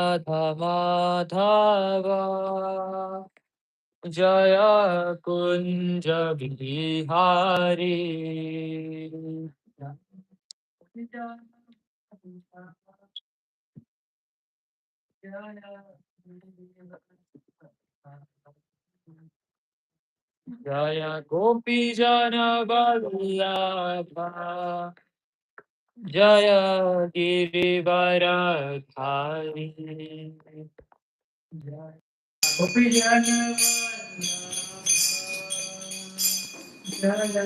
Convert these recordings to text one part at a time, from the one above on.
Radha Madhava Jaya Kunja Bihari Jaya Gopi Jana Vallabha Jaya Girivaradhari Gopi Jana Jaya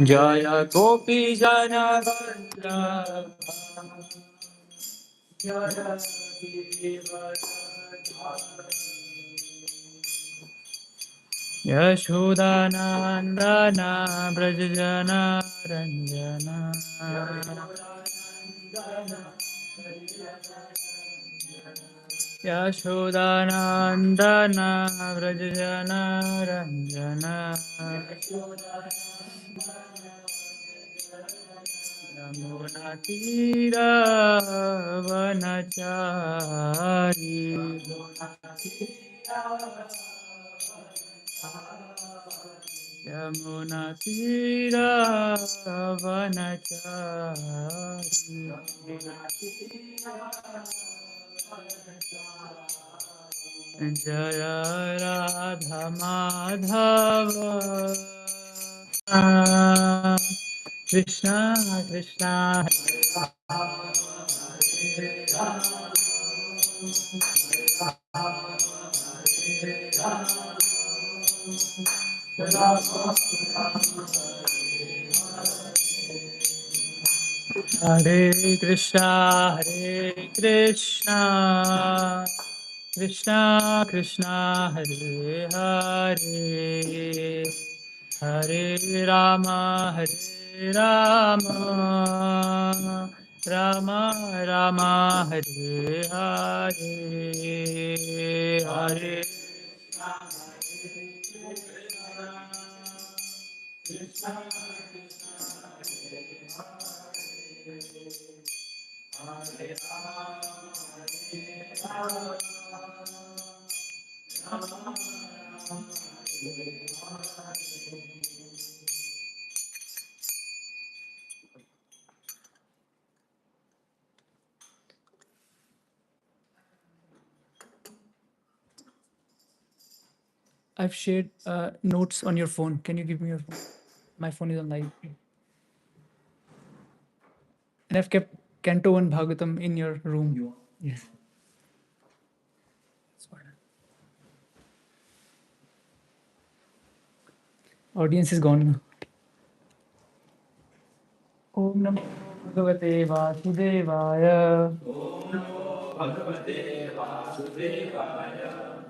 Jaya Gopi Jana Vallabha Jaya Girivaradhari Yashodanandana Brajajana Ranjana Yashodanandana Brajajana Ranjana Yamuna Tira Vanachari Yamuna Tira Vanachari Jaya Radha Madhava Krishna Krishna Hare Krishna Hare Krishna Krishna Krishna Hare Hare Hare Rama Hare Rama Rama Rama Hare Hare Hare I've shared notes on your phone. Can you give me your phone? My phone is on live. And I've kept Canto 1 Bhagavatam in your room. Yes. That's fine. Audience is gone now. Om Namo Bhagavate Vasudevaya.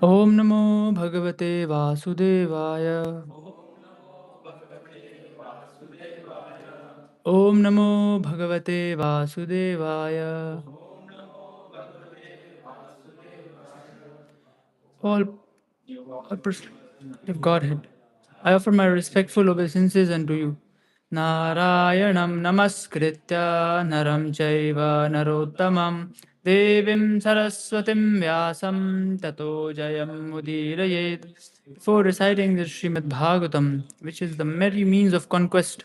Om Namo Bhagavate Vasudevaya. Om Namo Bhagavate Vasudevaya. All of Godhead, I offer my respectful obeisances unto you. Narayanam namaskritya naram chaiva narottamam devim saraswatim vyasam tato jayam mudirayet. Before reciting the Srimad Bhagavatam, which is the merry means of conquest,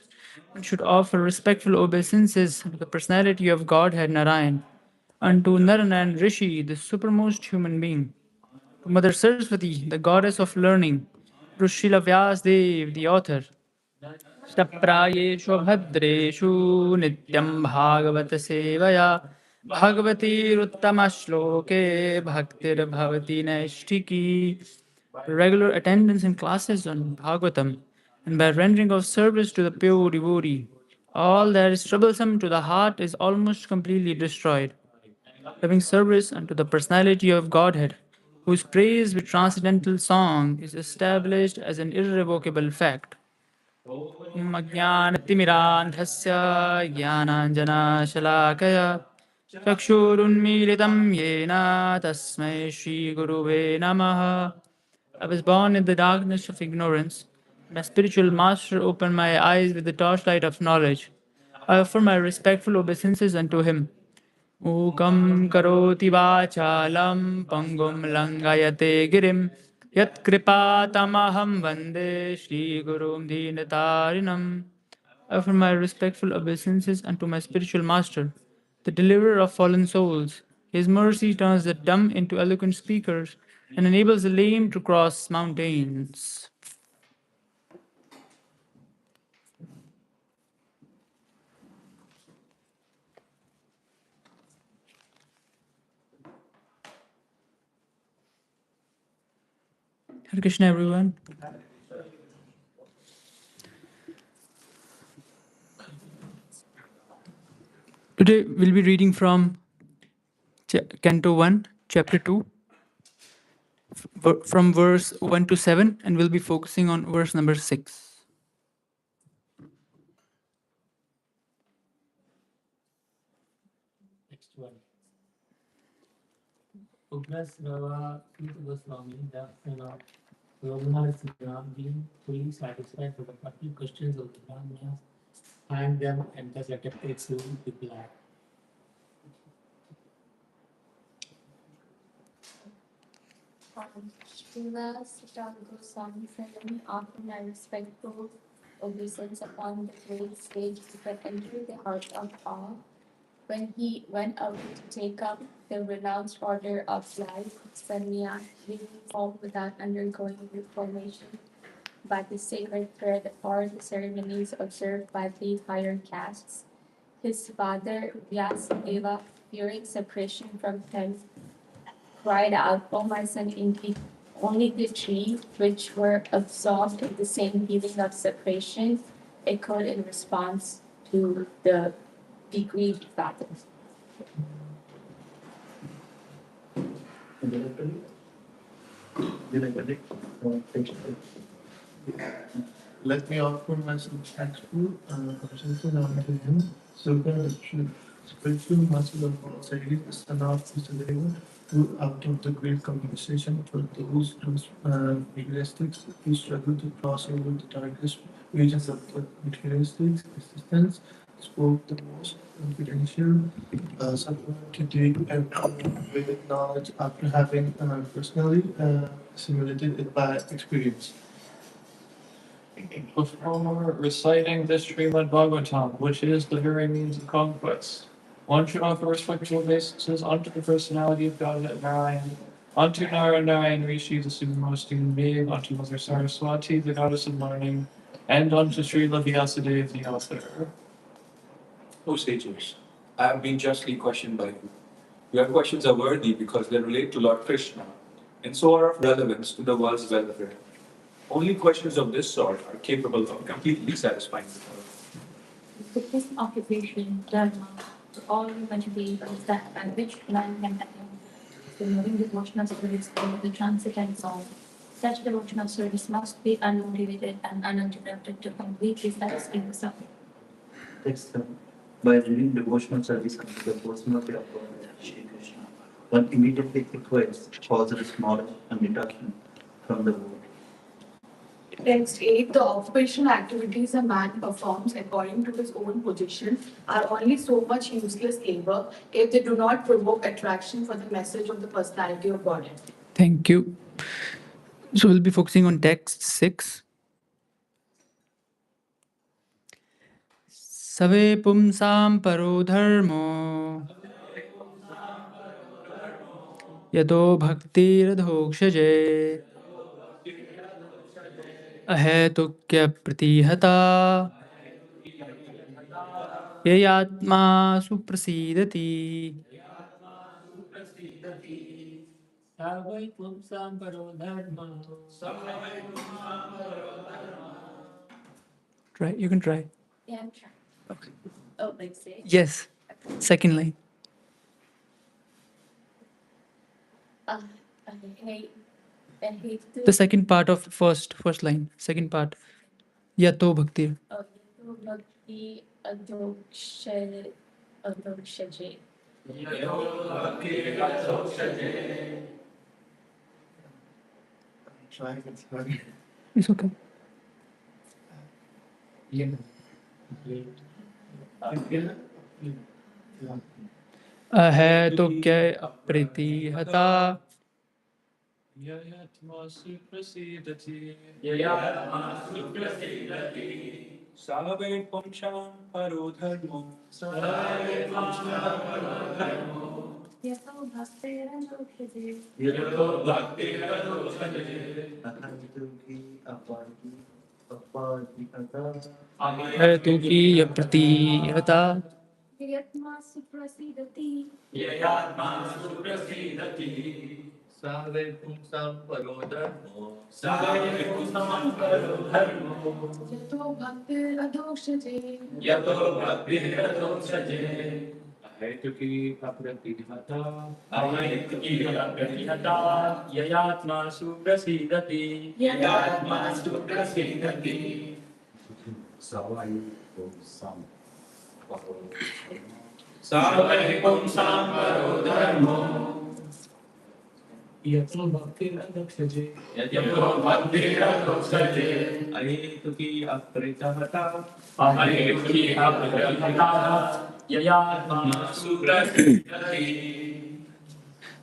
one should offer respectful obeisances to the personality of Godhead Narayan, unto Narayan Rishi, the supermost human being, to Mother Saraswati, the goddess of learning, to Srila Vyasdev, the author. Shtaprayeshu bhadreshu nityam bhagavata sevaya bhagavati ruttama shloke bhaktir bhavati naishtiki. Regular attendance in classes on Bhagavatam and by rendering of service to the pure devotee, all that is troublesome to the heart is almost completely destroyed. Giving service unto the personality of Godhead, whose praise with transcendental song is established as an irrevocable fact. Ajnanatimirandhasya jnananjanashalakaya chakshurunmilitam yena tasmai Shri Guruve Namaha. I was born in the darkness of ignorance. My spiritual master opened my eyes with the torchlight of knowledge. I offer my respectful obeisances unto him. Mukam karoti vachalam pangum langayate girim yat kripatamaham vande Shri Gurum Dhinatarinam. I offer my respectful obeisances unto my spiritual master, the deliverer of fallen souls. His mercy turns the dumb into eloquent speakers and enables the lame to cross mountains. Hare Krishna, everyone. Today we'll be reading from Canto 1, Chapter 2, from verse 1 to 7, and we'll be focusing on verse number 6. Next one. Ugras Rava Goswami, the Raghunath Sinha, being fully satisfied with the 40 questions of the Brahmanas, thanked them and thus accepted to reply. Srila Sarthak Goswami said, offer my respectful obeisance upon the great sage who had entered the heart of all. When he went out to take up the renounced order of life, sannyas, leaving home without undergoing reformation by the sacred thread or the ceremonies observed by the higher castes. His father, Vyasadeva, fearing separation from him, cried out, "O my son, indeed, only the three which were absorbed in the same feeling of separation echoed in response to the decreed father." Let me offer my substantial observation unto him, so that the spiritual master of all sages is enough to deliver to out of the great conversation for those materialistics who struggle to cross over the darkest regions of the materialistic existence, spoke the most confidential supplement to take with knowledge after having personally simulated it by experience. Before reciting this Srimad Bhagavatam, which is the very means of conquest, one should offer respectful obeisances unto the personality of God Narayan, unto Narayan Rishi, the supremest human being, unto Mother Saraswati, the goddess of learning, and unto Srila Vyasadeva, the author. O sages, I have been justly questioned by you. Your questions are worthy because they relate to Lord Krishna and so are of relevance to the world's welfare. Only questions of this sort are capable of completely satisfying the world. The fifth occupation, dharma, to all human beings is that by which man can attain the knowing devotion of service over the transcendent soul. Such devotion of service must be unmotivated and uninterrupted to completely satisfy the soul. Text by reading devotional service unto the personality of God, Shri Krishna, one immediately acquires positive knowledge and detachment from the world. Text 8. The occupational activities a man performs according to his own position are only so much useless labor if they do not provoke attraction for the message of the personality of Godhead. Thank you. So we'll be focusing on text 6. Save pumsam paro dharmo yato bhaktiradhokshaje ahetukya pratihata yayatma suprasidati. Savai pumsam paro dharma. Try. You can try. Yeah, I'm trying. Oh, like say? Yes. Second line. Uh, I hate, I hate to. The second part of first line. Second part. Yato bhakti. Oh, yato bhakti adokshaje. Adokshaje. Sorry. It's okay. Yeah. अहेतुक्य अप्रीतिहता ययात्मासु प्रसीदति सावै पुंसां परो धर्मो यतो भक्तेरनुक्षते अहंतुकी अपार्टी अपार्टिकता अहेतुकी अप्रीतिहता यत्मासु प्रसीदति सावे पुंसां परो धर्मो यतो भक्तिरधोक्षजे अहेतुकी अप्रतिहता ययात्मासु प्रसीदति सावै पुंसां परो यतो भक्तिरनुक्षते अहेतुकी अप्रतिहता ययात्मासु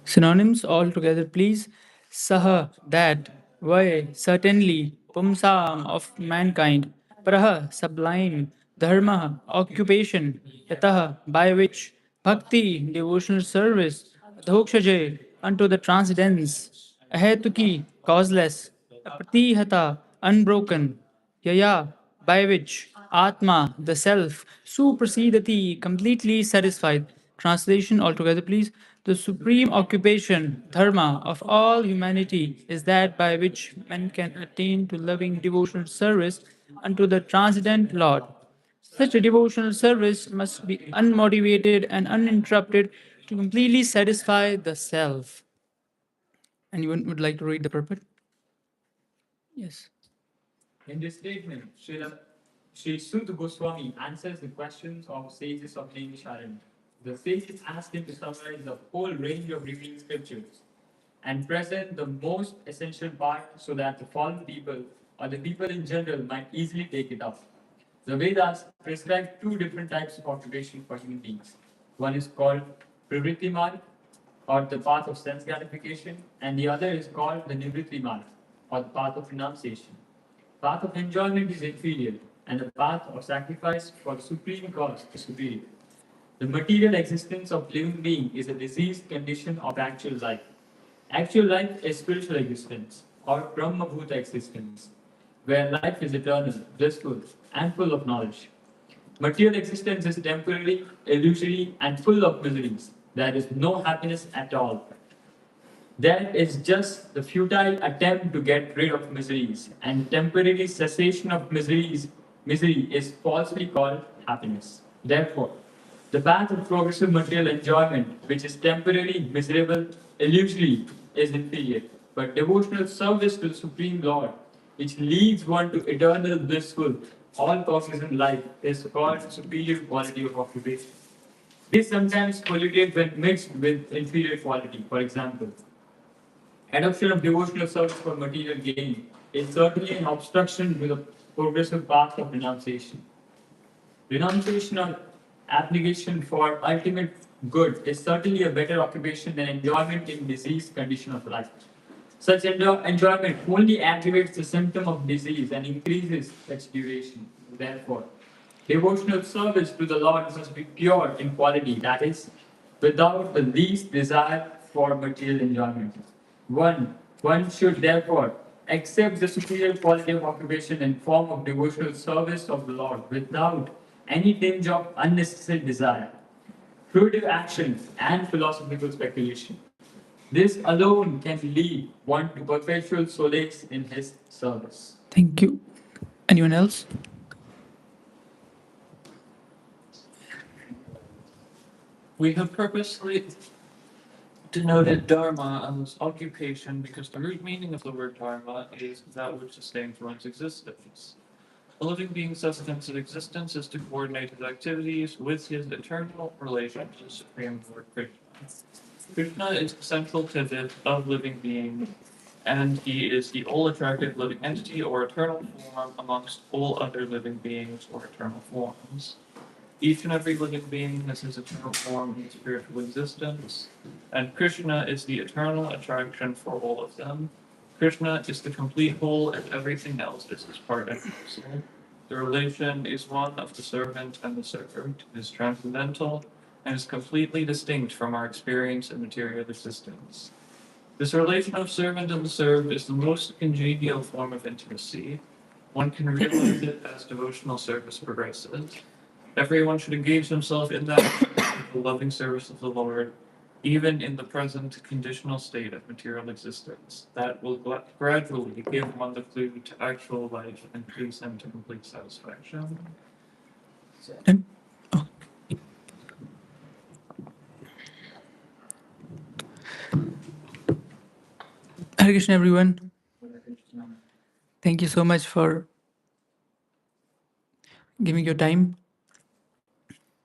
Synonyms all together, please. Saha, that. Vai, certainly. Pumsam, of mankind. Praha, sublime. Dharma, occupation. Yataha, by which. Bhakti, devotional service. Dhokshaje, unto the transcendence. Ahetuki, causeless. Apratihata, unbroken. Yaya, by which Atma, the self, supersedati, completely satisfied. Translation altogether, please. The supreme occupation, dharma, of all humanity is that by which men can attain to loving devotional service unto the transcendent Lord. Such a devotional service must be unmotivated and uninterrupted to completely satisfy the self. Anyone would like to read the purport? Yes. In this statement, Sri Sudha Goswami answers the questions of sages of Naimisharan. The sages asked him to summarize the whole range of revealed scriptures and present the most essential part so that the fallen people or the people in general might easily take it up. The Vedas prescribe two different types of occupation for human beings. One is called Pravritti Marg, or the path of sense gratification, and the other is called the Nivritti Marg, or the path of renunciation. Path of enjoyment is inferior, and the path of sacrifice for the supreme cause is superior. The material existence of living being is a diseased condition of actual life. Actual life is spiritual existence, or Brahma-bhuta existence, where life is eternal, blissful, and full of knowledge. Material existence is temporary, illusory, and full of miseries. There is no happiness at all. There is just the futile attempt to get rid of miseries, and temporary cessation of misery is falsely called happiness. Therefore, the path of progressive material enjoyment, which is temporary, miserable, illusory, is inferior. But devotional service to the Supreme Lord, which leads one to eternal blissful, all-cognizant life, is called superior quality of occupation. It is sometimes polluted when mixed with inferior quality. For example, adoption of devotional service for material gain is certainly an obstruction to the progressive path of renunciation. Renunciation or abnegation for ultimate good is certainly a better occupation than enjoyment in diseased condition of life. Such enjoyment only aggravates the symptom of disease and increases its duration. Therefore, devotional service to the Lord must be pure in quality, that is, without the least desire for material enjoyment. One should therefore accept the superior quality of occupation in form of devotional service of the Lord without any tinge of unnecessary desire, fruitive action, and philosophical speculation. This alone can lead one to perpetual solace in his service. Thank you. Anyone else? We have purposely denoted dharma as occupation because the root meaning of the word dharma is that which sustains one's existence. A living being's sustenance of existence is to coordinate his activities with his eternal relation to the Supreme Lord Krishna. Krishna is the central pivot of living being, and he is the all-attractive living entity or eternal form amongst all other living beings or eternal forms. Each and every living being has his eternal form and spiritual existence, and Krishna is the eternal attraction for all of them. Krishna is the complete whole, and everything else is his part and parcel. The relation is one of the servant and the served. It is transcendental and is completely distinct from our experience in material existence. This relation of servant and the served is the most congenial form of intimacy. One can realize it as devotional service progresses. Everyone should engage himself in that the loving service of the Lord, even in the present conditional state of material existence. That will gradually give one the clue to actual life and leads them to complete satisfaction. And, oh. Hare Krishna, everyone. Thank you so much for giving your time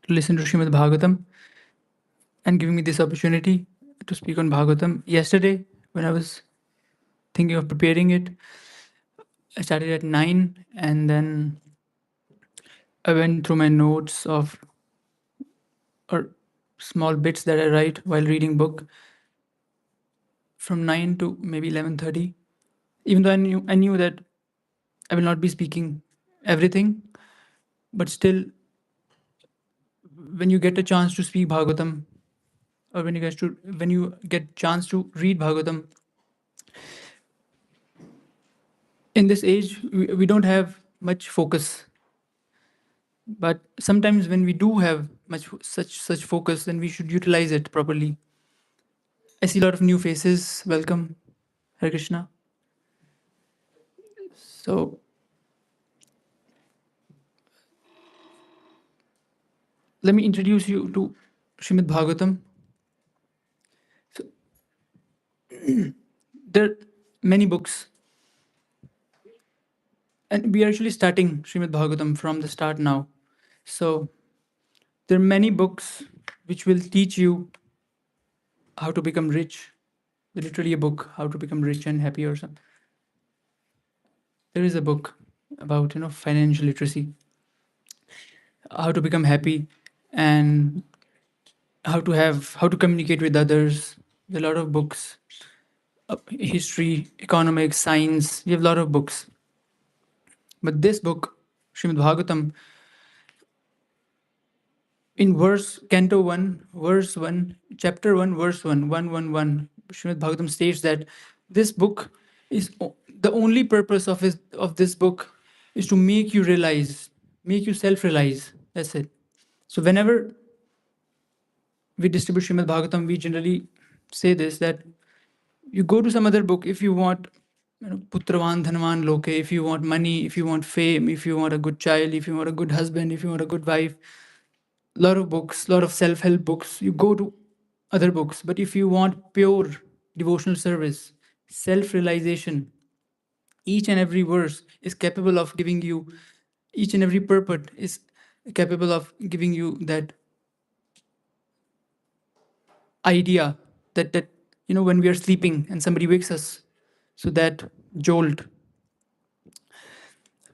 to listen to Srimad Bhagavatam and giving me this opportunity to speak on Bhagavatam. Yesterday, when I was thinking of preparing it, I started at 9 and then I went through my notes of or small bits that I write while reading book from 9 to maybe 11:30. Even though I knew that I will not be speaking everything, but still, when you get a chance to speak Bhagavatam, or when you get chance to read Bhagavatam, in this age we don't have much focus. But sometimes when we do have such focus, then we should utilize it properly. I see a lot of new faces. Welcome, Hare Krishna. So let me introduce you to Srimad Bhagavatam. So, there are many books, and we are actually starting Srimad Bhagavatam from the start now. So there are many books which will teach you how to become rich. There's literally a book, How to Become Rich and Happy or something. There is a book about financial literacy, how to become happy, and how to communicate with others. There are a lot of books, history, economics, science. We have a lot of books. But this book, Srimad Bhagavatam, in Canto 1, verse 1, chapter 1, verse 1, 111, Srimad Bhagavatam states that this book is the only purpose of this book is to make you realize, make you self-realize. That's it. So whenever we distribute Srimad Bhagavatam, we generally say this, that you go to some other book if you want Putravan Dhanvan Loke, if you want money, if you want fame, if you want a good child, if you want a good husband, if you want a good wife, lot of books, lot of self-help books, you go to other books. But if you want pure devotional service, self-realization, each and every verse is capable of giving you, each and every purport is capable of giving you that idea that when we are sleeping and somebody wakes us, so that jolt,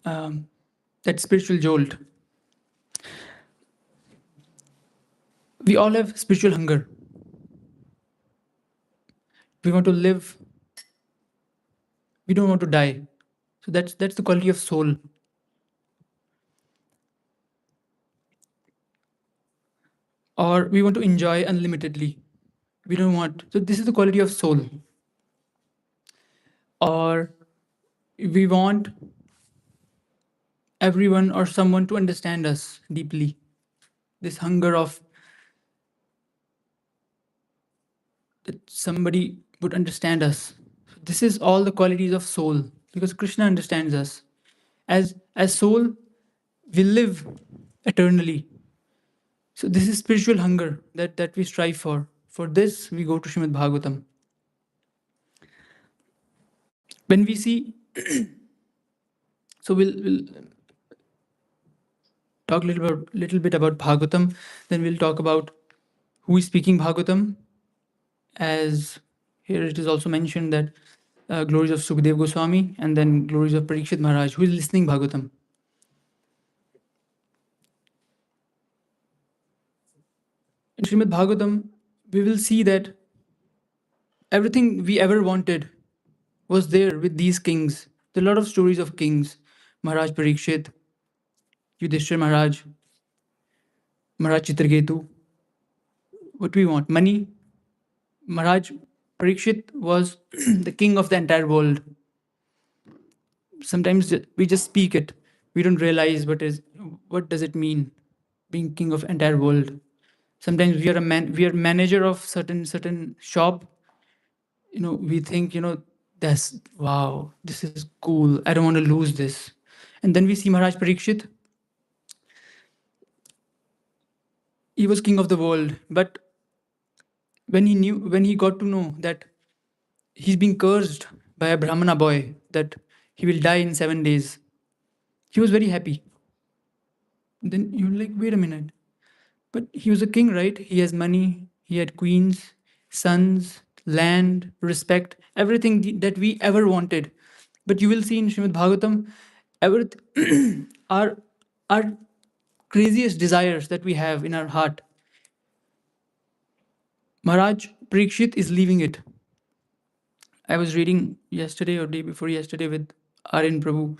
that spiritual jolt. We all have spiritual hunger. We want to live. We don't want to die. So that's the quality of soul. Or we want to enjoy unlimitedly. We don't want. So this is the quality of soul. Or we want everyone or someone to understand us deeply. This hunger of that somebody would understand us. This is all the qualities of soul, because Krishna understands us. As soul, we live eternally. So this is spiritual hunger that we strive for. For this, we go to Srimad Bhagavatam. When we see, so we'll talk a little bit about Bhagavatam. Then we'll talk about who is speaking Bhagavatam. As here it is also mentioned that glories of Sukadev Goswami and then glories of Parikshit Maharaj, who is listening Bhagavatam. Srimad Bhagavatam, we will see that everything we ever wanted was there with these kings. There are a lot of stories of kings. Maharaj Parikshit, Yudhishthir Maharaj, Maharaj Chitraketu. What we want? Money. Maharaj Parikshit was the king of the entire world. Sometimes we just speak it. We don't realize what does it mean, being king of entire world. Sometimes we are manager of certain shop. We think, that's wow, this is cool. I don't want to lose this. And then we see Maharaj Parikshit. He was king of the world, but when he got to know that he's being cursed by a Brahmana boy, that he will die in 7 days, he was very happy. Then you're like, wait a minute. But he was a king, right? He has money, he had queens, sons, land, respect, everything that we ever wanted. But you will see in Srimad Bhagavatam, our, our craziest desires that we have in our heart, Maharaj Parikshit is leaving it. I was reading yesterday or day before yesterday with Aryan Prabhu.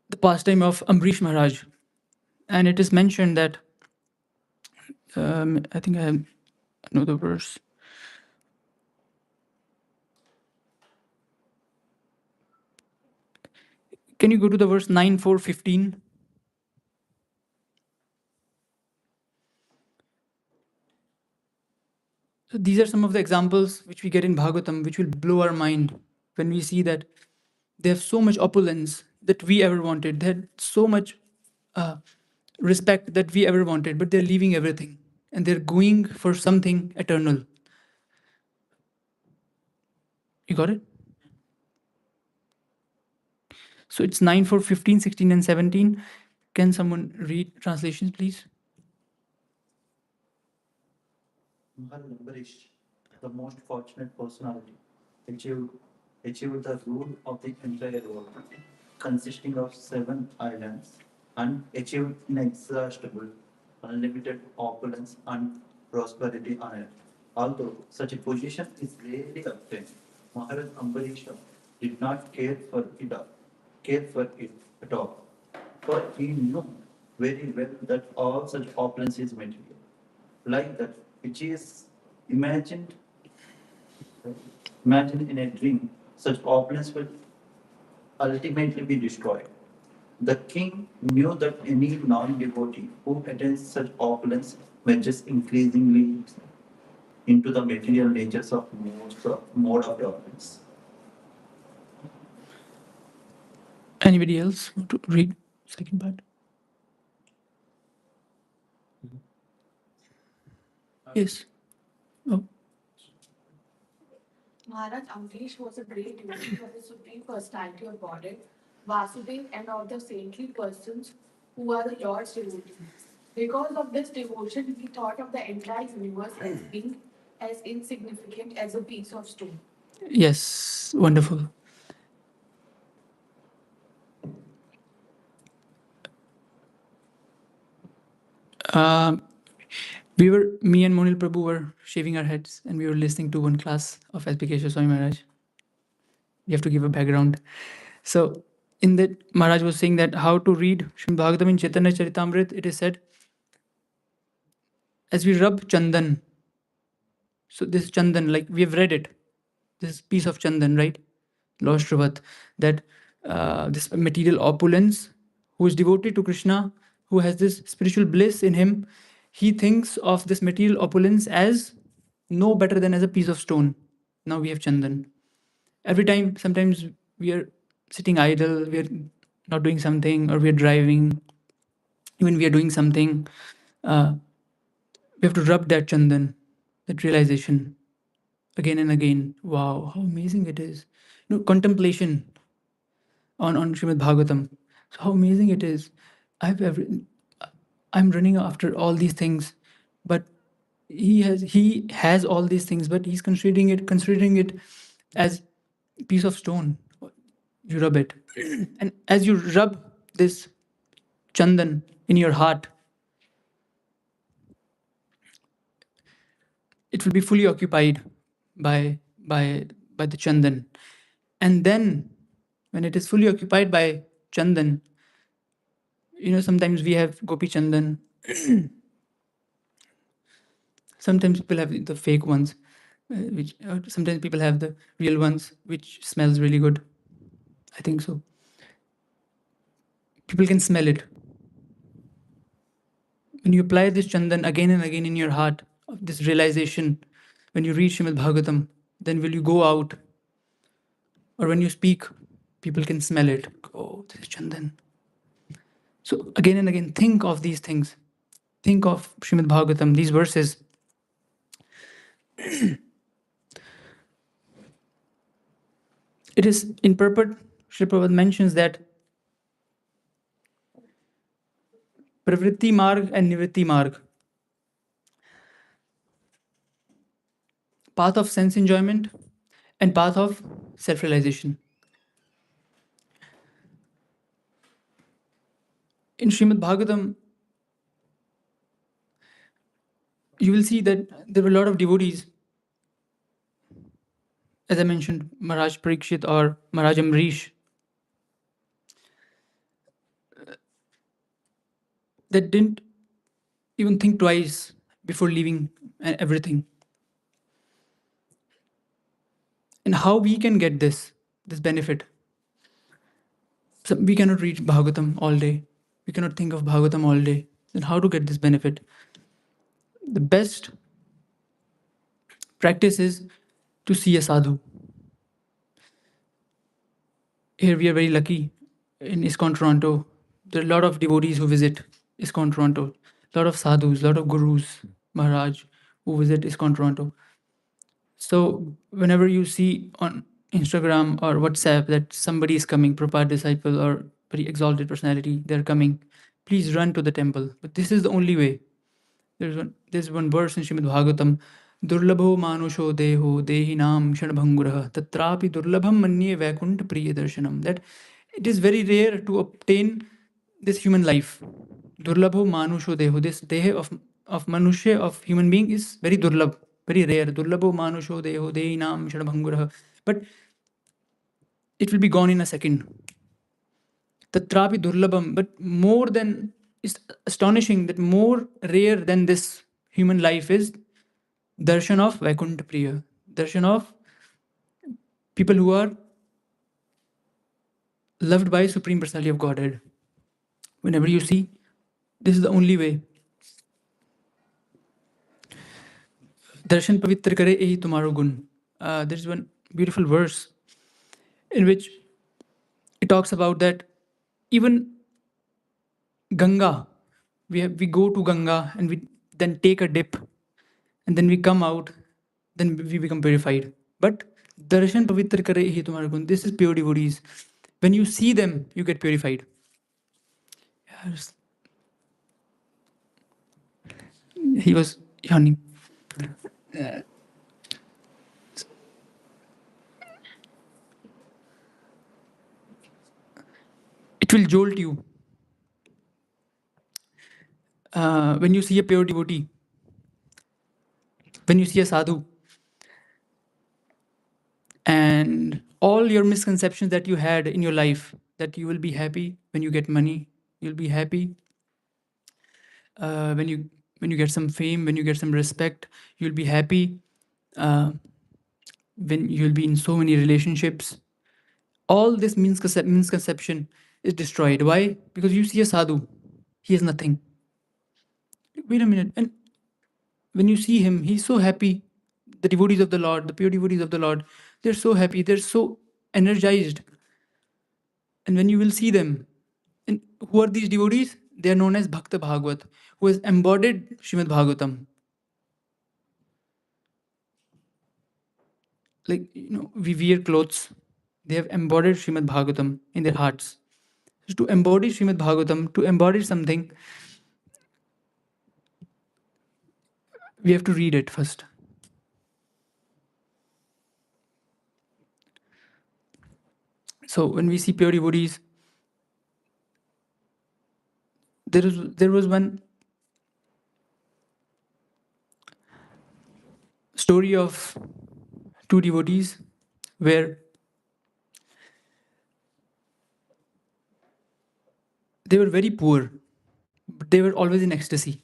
The pastime of Ambrish Maharaj. And it is mentioned that, I think I know the verse. Can you go to the verse 9, 4, 15? So these are some of the examples which we get in Bhagavatam, which will blow our mind when we see that they have so much opulence that we ever wanted. They had so much respect that we ever wanted, but they're leaving everything and they're going for something eternal. You got it? So it's 9 for 15, 16, and 17. Can someone read translations, please? Ambarish, the most fortunate personality, achieved, achieved the rule of the entire world, consisting of 7 islands, and achieved inexhaustible, unlimited opulence and prosperity on earth. Although such a position is rarely obtained, Maharaj Ambarisha did not care for it at all, for he knew very well that all such opulence is material, like that which is imagined imagined in a dream. Such opulence will ultimately be destroyed. The king knew that any non-devotee who attains such opulence merges increasingly into the material natures of mode of opulence. Anybody else want to read second part? Yes. Oh. Maharaj Amrish was a great devotee of the Supreme Personality of Godhead, Vasudev, and of the saintly persons who are the Lord's devotees. Because of this devotion, he thought of the entire universe as being as insignificant as a piece of stone. Yes, wonderful. Me and Monil Prabhu were shaving our heads and we were listening to one class of S.B. Swami Maharaj. You have to give a background. So, in that, Maharaj was saying that how to read Srimad Bhagavatam in Chaitanya Charitamrita, it is said, as we rub chandan. So, this chandan, like we have read it, this piece of chandan, right? Lord Shravat, that this material opulence, who is devoted to Krishna, who has this spiritual bliss in him, he thinks of this material opulence as no better than as a piece of stone. Now we have chandan. Every time, sometimes we are sitting idle, we are not doing something, or we are driving, even we are doing something, we have to rub that chandan, that realization again and again. Wow, how amazing it is. Contemplation on Srimad Bhagavatam. So how amazing it is. I'm running after all these things, but he has all these things, but he's considering it as piece of stone. You rub it, and as you rub this chandan in your heart, it will be fully occupied by by the chandan. And then when it is fully occupied by chandan, sometimes we have gopi chandan, sometimes people have the fake ones, which sometimes people have the real ones, which smells really good. I think so. People can smell it. When you apply this chandan again and again in your heart, this realization, when you read Srimad Bhagavatam, then will you go out, or when you speak, people can smell it. Oh, this is chandan. So again and again, think of these things. Think of Srimad Bhagavatam, these verses. It is in purport, Srila Prabhupada mentions that pravritti marg and nivritti marg, path of sense enjoyment and path of self-realization. In Srimad Bhagavatam, you will see that there were a lot of devotees, as I mentioned, Maharaj Parikshit or Maharaj Amrish, that didn't even think twice before leaving everything. And how we can get this benefit? So we cannot read Bhagavatam all day. We cannot think of Bhagavatam all day. Then how to get this benefit? The best practice is to see a sadhu. Here we are very lucky in ISKCON Toronto. There are a lot of devotees who visit ISKCON Toronto. A lot of sadhus, a lot of gurus, Maharaj, who visit ISKCON Toronto. So whenever you see on Instagram or WhatsApp that somebody is coming, Prabhupada disciple or very exalted personality, they're coming, please run to the temple. But this is the only way. There's one verse in Srimad Bhagavatam, Durlabho manusho deho dehinam shanabhangurah tatrapi durlabham manye vaikuntha priya darshanam. That it is very rare to obtain this human life. Durlabho manusho deho. This dehe of manusha, of human being, is very durlabh, very rare. Durlabho manusho deho dehinam shanabhangurah. But it will be gone in a second. Tatrapi durlabham. But more than, it's astonishing that more rare than this human life is darshan of Vaikuntha Priya, darshan of people who are loved by Supreme Personality of Godhead. Whenever you see, this is the only way. Darshan pavitra kare ehi tumharo gun. There's one beautiful verse in which it talks about that even Ganga, we go to Ganga and we then take a dip and then we come out, then we become purified. But darshan pavitra kare ehi tumharo gun. This is pure devotees. When you see them, you get purified. Yes. He was yawning. It will jolt you. When you see a pure devotee, when you see a sadhu, and all your misconceptions that you had in your life, that you will be happy when you get money, you'll be happy when you get some fame, when you get some respect, you'll be happy uh, when you'll be in so many relationships. All this misconception is destroyed. Why? Because you see a sadhu, he has nothing. Wait a minute, and when you see him, he's so happy. The devotees of the Lord, the pure devotees of the Lord, they're so happy, they're so energized. And when you will see them, and who are these devotees? They are known as Bhakta Bhagavat, who has embodied Srimad Bhagavatam. Like, we wear clothes, they have embodied Srimad Bhagavatam in their hearts. So to embody Srimad Bhagavatam, to embody something, we have to read it first. So when we see pure devotees, there was one story of two devotees where they were very poor, but they were always in ecstasy.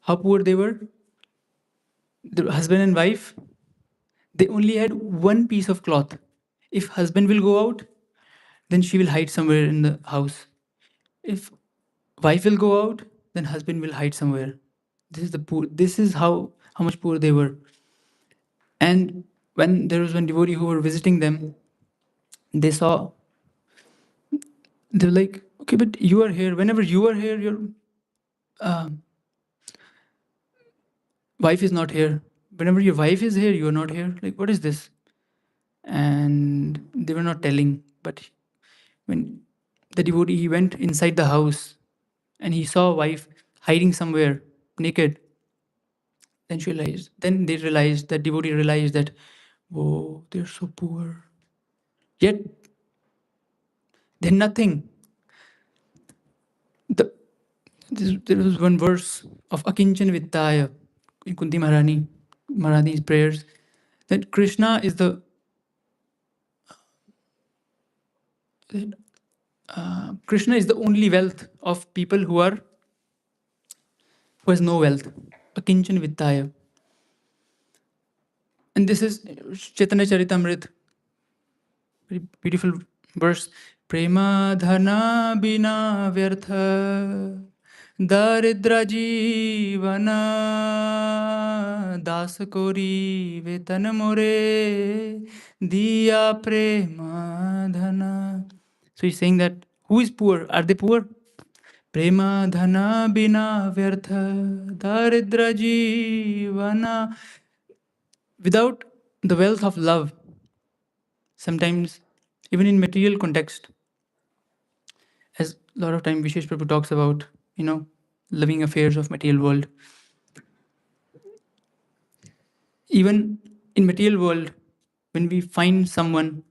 How poor they were? The husband and wife, they only had one piece of cloth. If husband will go out, then she will hide somewhere in the house. If wife will go out, then husband will hide somewhere. This is the poor. This is how much poor they were. And when there was one devotee who were visiting them, they saw. They were like, okay, but you are here. Whenever you are here, your wife is not here. Whenever your wife is here, you are not here. Like, what is this? And they were not telling. But when the devotee, he went inside the house and he saw wife hiding somewhere naked. Then they realized, that devotee realized that, whoa, they're so poor. Yet they're nothing. There was one verse of Akinchan Vittaya in Kunti Maharani's prayers, that Krishna is the only wealth of people who has no wealth. Akinchan Vittaya. And this is Chaitanya Charitamrita, very beautiful verse. Prema dhana bina vyartha daridra jivana das kori vetan more diya prema dhana. So he's saying that who is poor? Are they poor? Prema dhana bina vyartha daridra jivana. Without the wealth of love, sometimes even in material context, as a lot of time Vishesh Prabhu talks about, loving affairs of material world. Even in material world, when we find someone,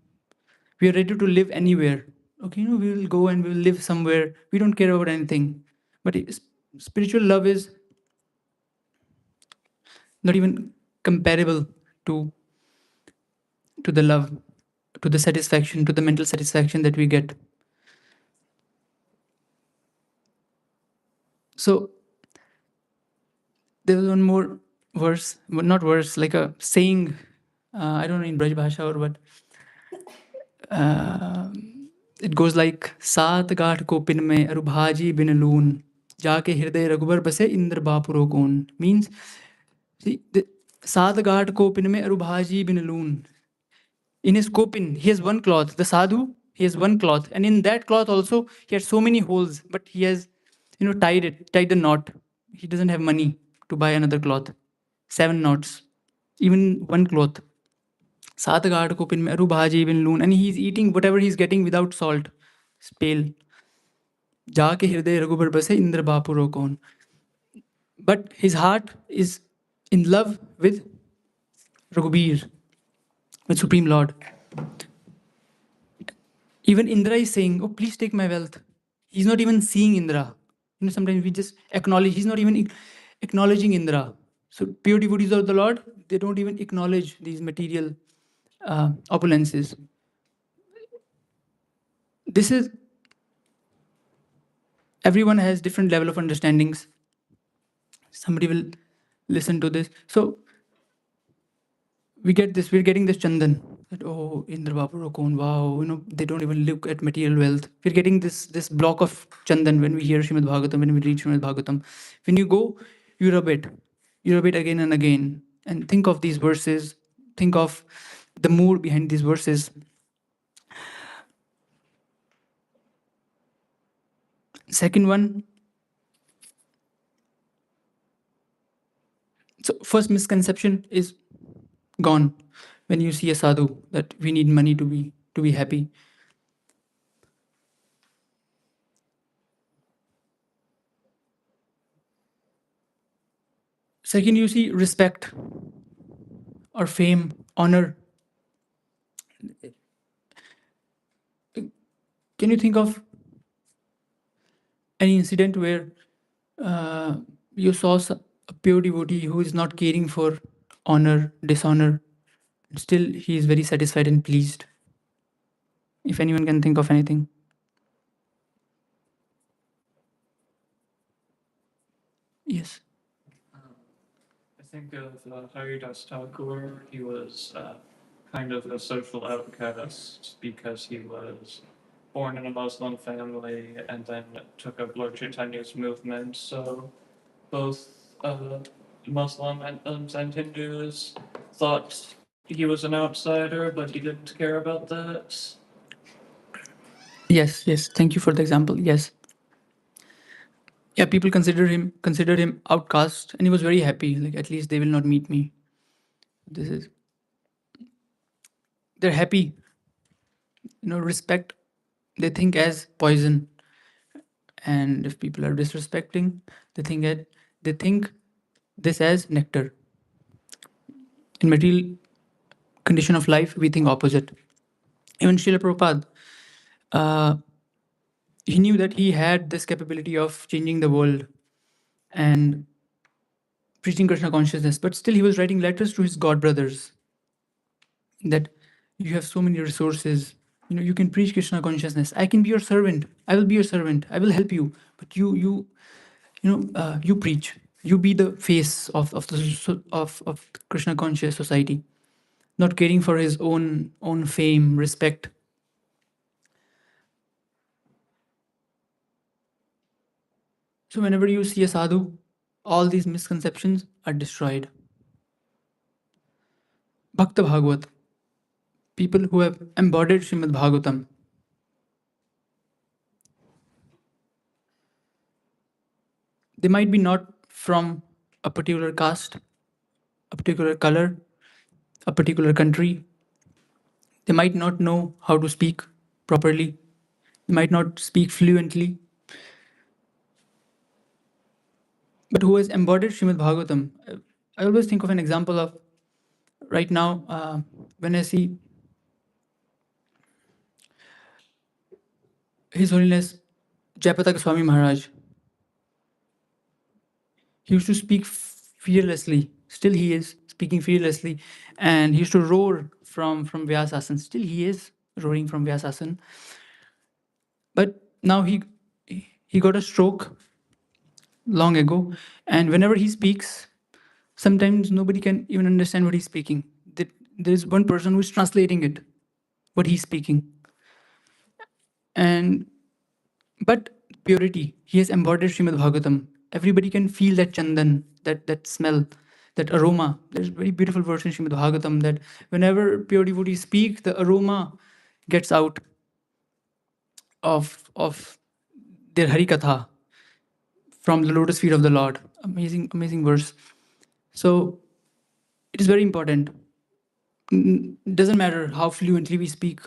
we are ready to live anywhere. Okay, we will go and we will live somewhere. We don't care about anything. But spiritual love is not even comparable to the love, to the satisfaction, to the mental satisfaction that we get. So there was one more verse, not verse, like a saying, I don't know in Braj Bhasha or what. It goes like, सात गाठ को pin में अरुभाजी बिन लून जाके हृदय रघुबर बसे इंद्र बापुरो कौन. Means, see, सात गाठ को pin में अरुभाजी बिन लून. In his kopin, he has one cloth. The sadhu, he has one cloth, and in that cloth also he has so many holes, but he has, tied the knot. He doesn't have money to buy another cloth. 7 knots, even one cloth. सात गाढ़ को pin में अरु भाजी बिन लून, and he's eating whatever he's getting without salt. Spale. जाके हृदय रघुबर बसे इंद्र बापुरो कौन. But his heart is in love with Raghubir, with Supreme Lord. Even Indra is saying, oh, please take my wealth. He's not even seeing Indra. Sometimes we just acknowledge, he's not even acknowledging Indra. So pure devotees of the Lord, they don't even acknowledge these material opulences. This is, everyone has different level of understandings. Somebody will listen to this. So we're getting this chandan. That, oh, Indra Babu Rokon, wow, they don't even look at material wealth. We're getting this block of chandan when we hear Srimad Bhagavatam, when we read Srimad Bhagavatam. When you go, you rub it again and again, and think of these verses, think of the mood behind these verses. Second one, so first misconception is gone when you see a sadhu, that we need money to be happy. Second, you see respect or fame, honor. Can you think of any incident where you saw a pure devotee who is not caring for honor, dishonor, still he is very satisfied and pleased? If anyone can think of anything. Yes. I think of Haridas Thakur. He was kind of a social outcast because he was born in a Muslim family and then took up Lord Chaitanya's movement. So both Muslims and Hindus thought he was an outsider, but he didn't care about that. Yes, yes. Thank you for the example. Yes. Yeah, people considered him outcast, and he was very happy. Like, at least they will not meet me. This is, they're happy. Respect they think as poison, and if people are disrespecting, they think this as nectar. In material condition of life, we think opposite. Even Srila Prabhupada, he knew that he had this capability of changing the world and preaching Krishna consciousness, but still he was writing letters to his god brothers that you have so many resources, you can preach Krishna consciousness. I can be your servant. I will be your servant. I will help you. But you preach. You be the face of Krishna conscious society, not caring for his own fame, respect. So whenever you see a sadhu, all these misconceptions are destroyed. Bhakta Bhagavat, people who have embodied Srimad Bhagavatam, they might be not from a particular caste, a particular color, a particular country. They might not know how to speak properly. They might not speak fluently. But who has embodied Srimad Bhagavatam? I always think of an example of right now when I see His Holiness Jayapataka Swami Maharaj. He used to speak fearlessly. Still, he is speaking fearlessly, and he used to roar from Vyasasan. Still, he is roaring from Vyasasan. But now he got a stroke long ago, and whenever he speaks, sometimes nobody can even understand what he's speaking. There is one person who is translating it, what he's speaking. And but purity, he has embodied Srimad Bhagavatam. Everybody can feel that chandan, that smell, that aroma. There's a very beautiful verse in Srimad Bhagavatam that whenever pure devotees speak, the aroma gets out of their Harikatha from the lotus feet of the Lord. Amazing, amazing verse. So it is very important. Doesn't matter how fluently we speak,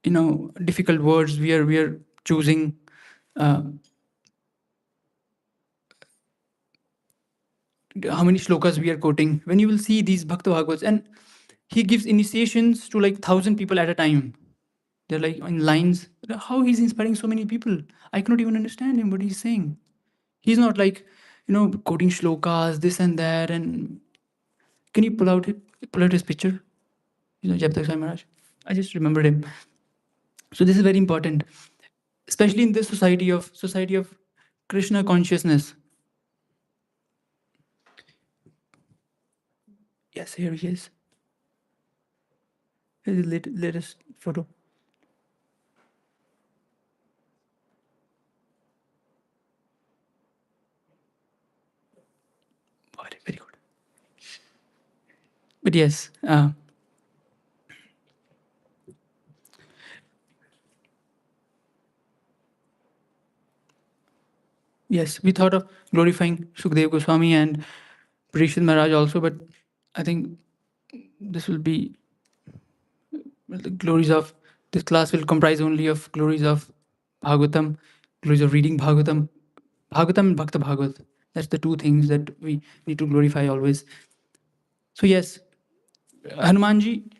difficult words we are choosing. How many shlokas we are quoting. When you will see these Bhakta Bhagavats, and he gives initiations to like 1,000 people at a time. They're like in lines. How he's inspiring so many people? I cannot even understand him what he's saying. He's not like, quoting shlokas, this and that. And can you pull out his picture? Jayapataka Swami Maharaj. I just remembered him. So this is very important, especially in this society of Krishna consciousness. Yes, here he is. Here's the latest photo. Very good. But yes, yes, we thought of glorifying Sukdev Goswami and Parishad Maharaj also, but I think this will be the glories of this class will comprise only of glories of Bhagavatam, glories of reading Bhagavatam, Bhagavatam and Bhakta Bhagavat. That's the two things that we need to glorify always. So yes, Hanumanji,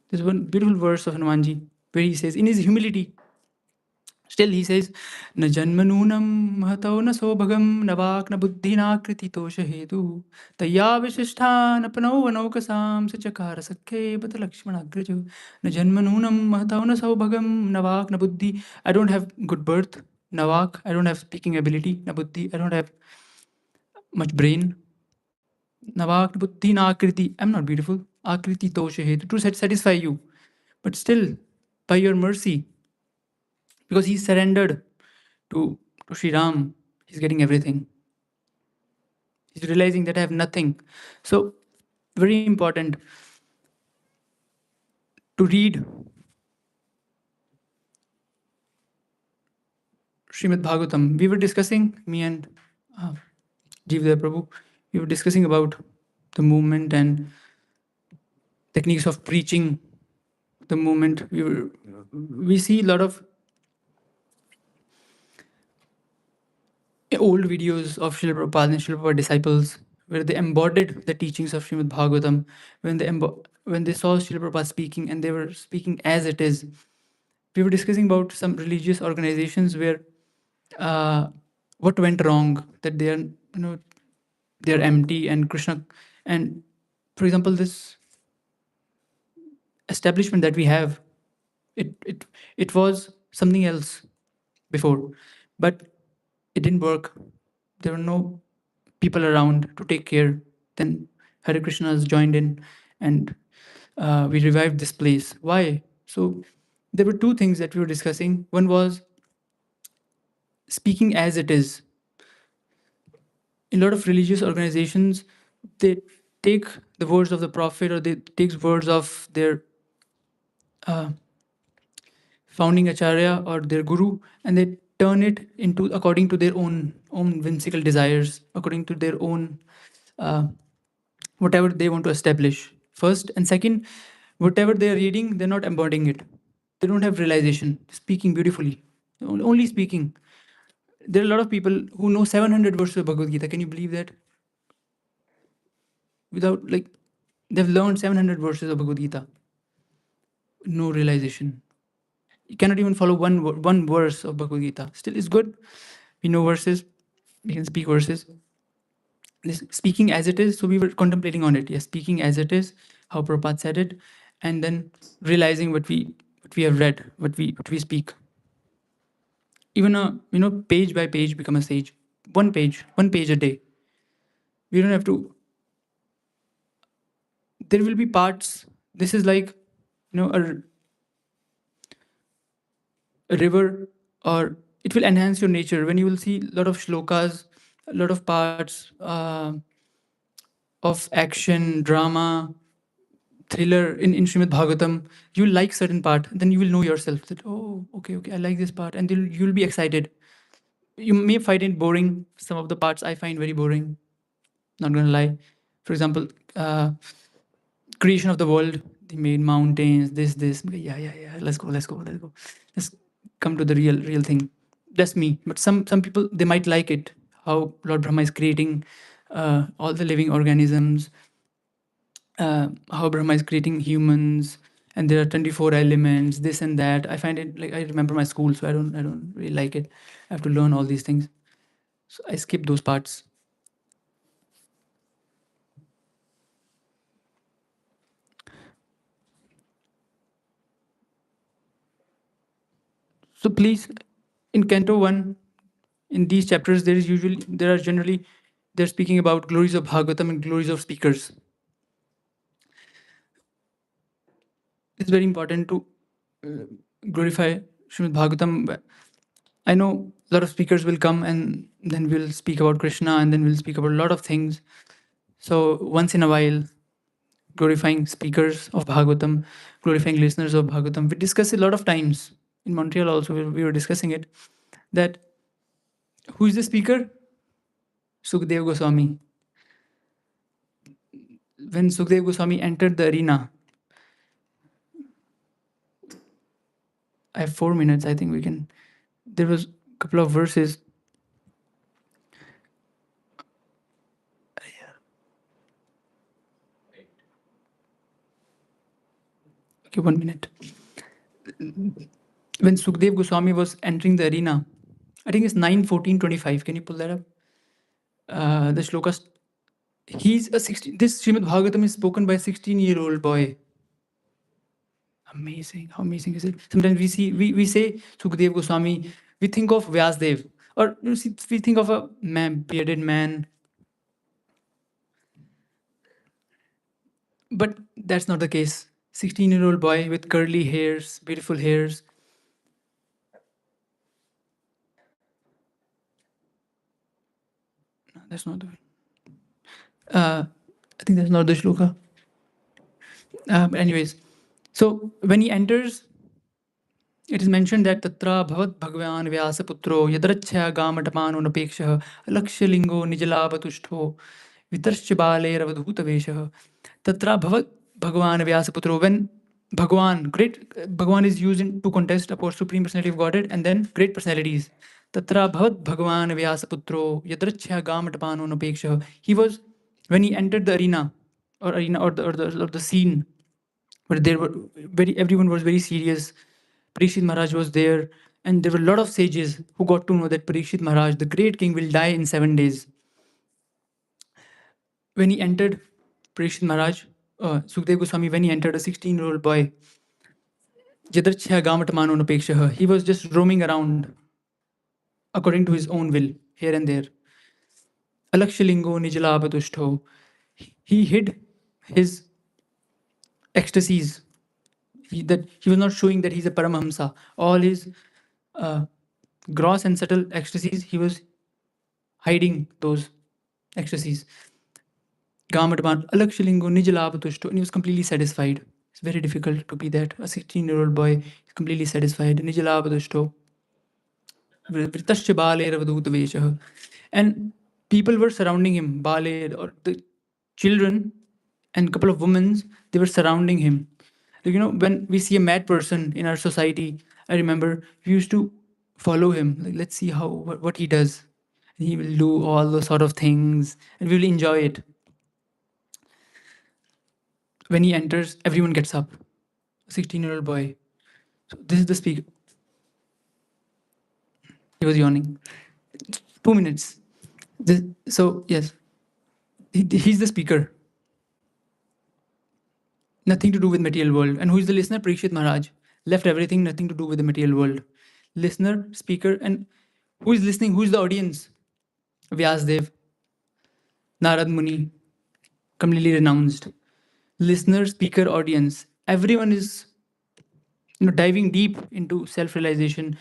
there's one beautiful verse of Hanumanji where he says, in his humility, Still, he says, "Na janmanunam mahato na sobhagam na vak na buddhi na kriti tosha hetu taya vishishthan apano anokasam sachakara sakhe bata lakshmana agraju na janmanunam mahato na sobhagam na vak na buddhi." I don't have good birth. Navak, I don't have speaking ability. Na buddhi, I don't have much brain. Navak na buddhi na akriti, I'm not beautiful. Akriti tosha hetu, to satisfy you. But still, by your mercy, because he surrendered to Sri Ram, he's getting everything. He's realizing that I have nothing. So, very important to read Srimad Bhagavatam. We were discussing, me and Jeevdev Prabhu, we were discussing about the movement and techniques of preaching the movement. We see a lot of old videos of Srila Prabhupada and Srila Prabhupada disciples where they embodied the teachings of Srimad Bhagavatam when they saw Srila Prabhupada speaking and they were speaking as it is. We were discussing about some religious organizations where what went wrong, that they are they're empty and Krishna, and for example this establishment that we have, it was something else before, but it didn't work. There were no people around to take care. Then Hare Krishnas joined in, and we revived this place. Why? So there were two things that we were discussing. One was speaking as it is. In a lot of religious organizations, they take the words of the prophet or they take words of their uh, founding acharya or their guru, and they turn it into according to their own whimsical desires, according to their own uh, whatever they want to establish. First and second, whatever they are reading, they're not embodying it. They don't have realization. Speaking beautifully, only speaking. There are a lot of people who know 700 verses of Bhagavad Gita. Can you believe that? Without like, they've learned 700 verses of Bhagavad Gita. No realization. You cannot even follow one verse of Bhagavad Gita. Still, it's good. We know verses. We can speak verses. This speaking as it is. So we were contemplating on it. Yes, speaking as it is, how Prabhupada said it, and then realizing what we have read, what we speak. Even page by page become a sage. One page a day. We don't have to. There will be parts. This is like a river, or it will enhance your nature when you will see a lot of shlokas, a lot of parts of action, drama, thriller in Srimad Bhagavatam. You will like certain part, then you will know yourself that, oh, okay, I like this part, and then you'll be excited. You may find it boring. Some of the parts I find very boring. Not gonna lie. For example, creation of the world. They made mountains. This. Okay, yeah. Let's go. Let's come to the real thing. That's me. But some people, they might like it. How Lord Brahma is creating all the living organisms. How Brahma is creating humans, and there are 24 elements. This and that. I find it like, I remember my school, so I don't really like it. I have to learn all these things. So I skip those parts. So please, in Canto 1, in these chapters, they're speaking about glories of Bhagavatam and glories of speakers. It's very important to glorify Srimad Bhagavatam. I know a lot of speakers will come and then we'll speak about Krishna and then we'll speak about a lot of things. So once in a while, glorifying speakers of Bhagavatam, glorifying listeners of Bhagavatam. We discuss a lot of times. In Montreal also, we were discussing it, that who is the speaker? Sukadeva Goswami. When Sukadeva Goswami entered the arena, I have 4 minutes. I think we can. There was a couple of verses. Okay, 1 minute. when Sukdev Goswami was entering the arena, I think it's 9:14:25. Can you pull that up? The shlokas. He's a 16. This Srimad Bhagavatam is spoken by a 16-year-old boy. Amazing. How amazing is it? Sometimes we say Sukdev Goswami, we think of Vyasdev, or you see, we think of a man, bearded man. But that's not the case. 16-year-old boy with curly hairs, beautiful hairs. No, that's not the. I think that's not the shloka. But anyways, so when he enters, it is mentioned that Tatra Bhavat Bhagavan Vyasaputro Yadrachya Gamatapano Napekshah Lakshyalingo Nijalabatushto Vitarshya Bale Ravadhutaveshah. Tatra Bhavat Bhagavan Vyasaputro. When Bhagavan, great Bhagavan is used in two contexts, about Supreme Personality of Godhead and then great personalities. Tatra Bhavat Bhagavan Vyasaputro Yadrachya Gamatapano Napekshah. He was, when he entered the arena or the scene, but there were everyone was very serious. Parikshit Maharaj was there, and there were a lot of sages who got to know that Parikshit Maharaj, the great king, will die in 7 days. When he entered, Parikshit Maharaj, Sukdev Goswami, when he entered, a 16-year-old boy, Jadrachya Gamatamano Napekshaha, he was just roaming around according to his own will, here and there. Alakshalingo Nijalabadushto. He hid his ecstasies. That he was not showing that he's a Paramahamsa. All his gross and subtle ecstasies, he was hiding those ecstasies. Gamatman, Alakshalingo, Nijalabatushto, and he was completely satisfied. It's very difficult to be that. A 16-year-old boy is completely satisfied. Nijalabatushto. Vritasya Bale Ravadutaveshah. And people were surrounding him, Bale, or the children and a couple of women, they were surrounding him. Like, when we see a mad person in our society, I remember we used to follow him. Like, let's see what he does. And he will do all those sort of things, and we will enjoy it. When he enters, everyone gets up. A 16-year-old boy. So this is the speaker. He was yawning. 2 minutes. So yes, he's the speaker. Nothing to do with material world. And who is the listener? Parikshit Maharaj. Left everything, nothing to do with the material world. Listener, speaker, and who is listening? Who is the audience? Vyasdev, Narad Muni, completely renounced. Listener, speaker, audience. Everyone is diving deep into self-realization.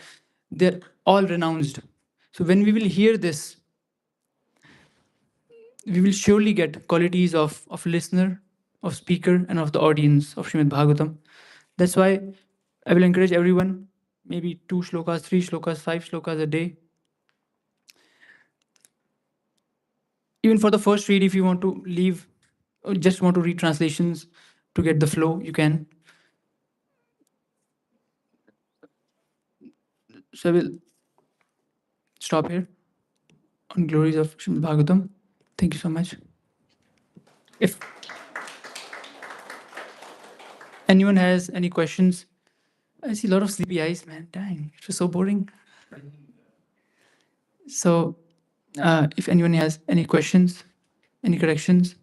They're all renounced. So when we will hear this, we will surely get qualities of listener, of speaker, and of the audience of Srimad Bhagavatam. That's why I will encourage everyone, maybe 2 shlokas, 3 shlokas, 5 shlokas a day. Even for the first read, if you want to leave, or just want to read translations to get the flow, you can. So I will stop here on glories of Srimad Bhagavatam. Thank you so much. If anyone has any questions, I see a lot of sleepy eyes, man. Dang, it was so boring. So if anyone has any questions, any corrections,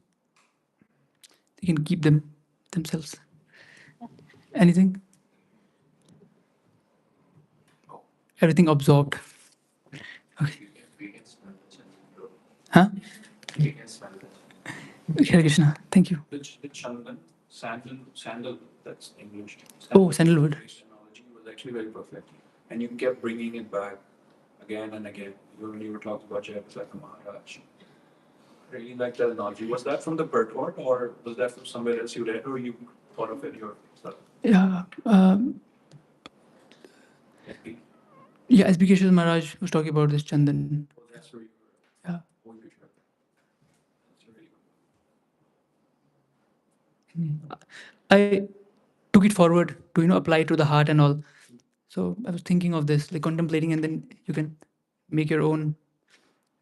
they can keep them themselves. Anything? Everything absorbed. Okay. Huh? Hare Krishna. Thank you. The Chandan, sandal, that's English. Oh, sandalwood. Terminology was actually very perfect. And you kept bringing it back again and again. You were talking about Jayapataka Maharaj. Really like that analogy. Was that from the purport or was that from somewhere else you read or you thought of it yourself? Yeah. Yeah, S.B. Keshava Maharaj was talking about this Chandan. Oh, that's where you Yeah. were. That's really good. I took it forward to apply it to the heart and all. So I was thinking of this, like contemplating, and then you can make your own.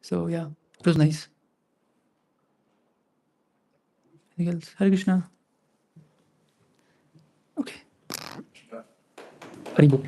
So yeah, it was nice. Anything else? Hare Krishna. Okay. Hari Bol.